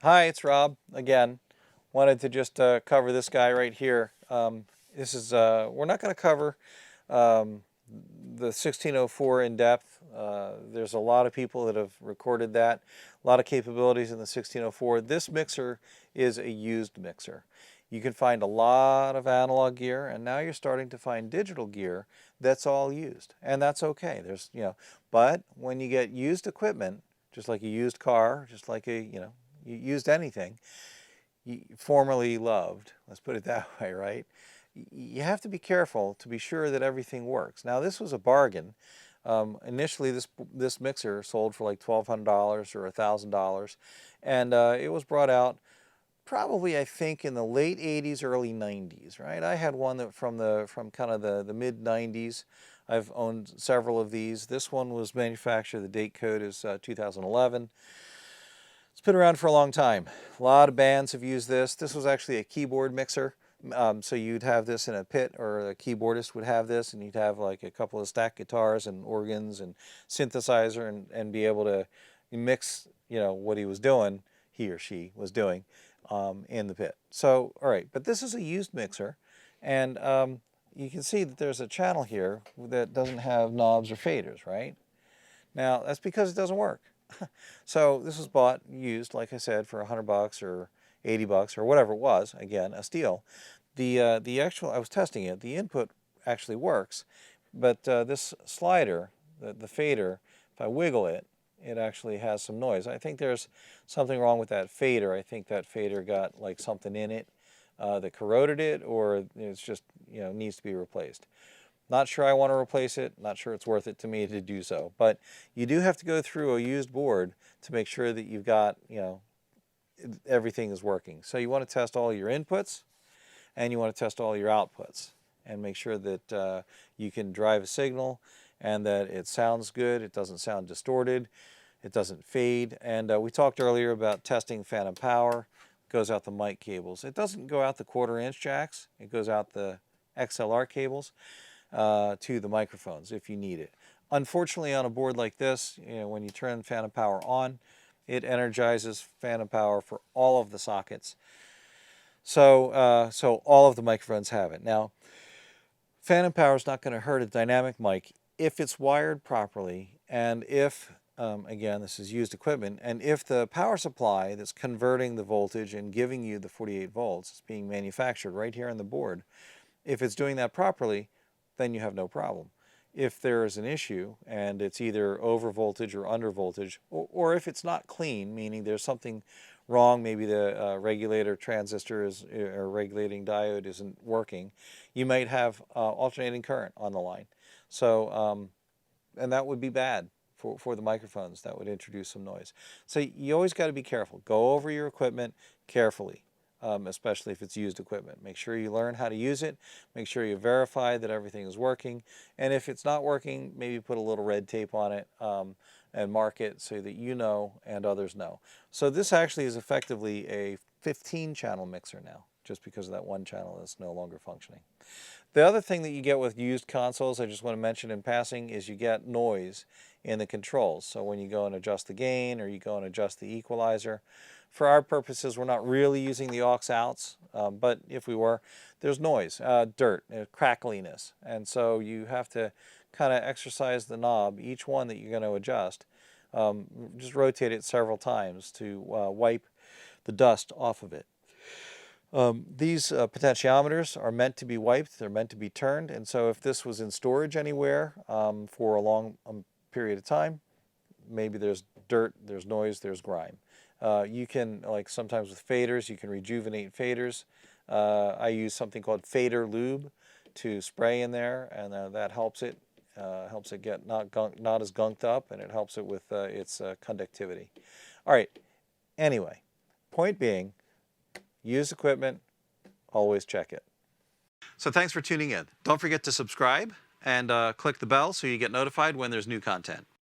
Hi, it's Rob again. Wanted to just cover this guy right here. We're not going to cover um, the 1604 in depth. There's a lot of people that have recorded that, a lot of capabilities in the 1604. This mixer is a used mixer. You can find a lot of analog gear, and now you're starting to find digital gear that's all used, and that's okay. But when you get used equipment, just like a used car, just like you used anything you formerly loved, let's put it that way, right? You have to be careful to be sure that everything works. Now, this was a bargain. Initially, this mixer sold for like $1,200 or $1,000, and it was brought out probably, I think, in the late 80s, early 90s, right? I had one from kind of the mid 90s. I've owned several of these. This one was manufactured, the date code is 2011. It's been around for a long time. A lot of bands have used this. This was actually a keyboard mixer. So you'd have this in a pit, or a keyboardist would have this, and you'd have like a couple of stacked guitars and organs and synthesizer, and be able to mix, what he or she was doing in the pit. So, all right, but this is a used mixer, and you can see that there's a channel here that doesn't have knobs or faders, right? Now, that's because it doesn't work. So this was bought used, like I said, for $100 or $80 or whatever it was. Again, a steal. The actual, I was testing it. The input actually works, but this slider, the fader, if I wiggle it, it actually has some noise. I think there's something wrong with that fader. I think that fader got like something in it that corroded it, or it's just needs to be replaced. Not sure I want to replace it. Not sure it's worth it to me to do so. But you do have to go through a used board to make sure that you've got, everything is working. So you want to test all your inputs, and you want to test all your outputs, and make sure that you can drive a signal and that it sounds good. It doesn't sound distorted. It doesn't fade. And we talked earlier about testing phantom power. It goes out the mic cables. It doesn't go out the 1/4-inch jacks. It goes out the XLR cables to the microphones if you need it. Unfortunately, on a board like this, when you turn phantom power on, it energizes phantom power for all of the sockets. So all of the microphones have it. Now, phantom power is not going to hurt a dynamic mic if it's wired properly, and if, again, this is used equipment, and if the power supply that's converting the voltage and giving you the 48 volts is being manufactured right here on the board, if it's doing that properly, then you have no problem. If there is an issue and it's either over voltage or under voltage, or if it's not clean, meaning there's something wrong, maybe the regulator transistor or regulating diode isn't working, you might have alternating current on the line. So, and that would be bad for the microphones. That would introduce some noise. So you always got to be careful. Go over your equipment carefully. Especially if it's used equipment. Make sure you learn how to use it. Make sure you verify that everything is working. And if it's not working, maybe put a little red tape on it and mark it so that you know and others know. So this actually is effectively a 15-channel mixer now, just because of that one channel that's no longer functioning. The other thing that you get with used consoles, I just want to mention in passing, is you get noise in the controls. So when you go and adjust the gain, or you go and adjust the equalizer, for our purposes, we're not really using the aux outs, but if we were, there's noise, dirt, crackliness. And so you have to kind of exercise the knob, each one that you're going to adjust. Just rotate it several times to wipe the dust off of it. These potentiometers are meant to be wiped. They're meant to be turned. And so if this was in storage anywhere for a long period of time, maybe there's dirt, there's noise, there's grime. You can, like sometimes with faders, you can rejuvenate faders. I use something called fader lube to spray in there, and that helps it get not as gunked up, and it helps it with its conductivity. All right, anyway, point being, use equipment, always check it. So thanks for tuning in. Don't forget to subscribe and click the bell so you get notified when there's new content.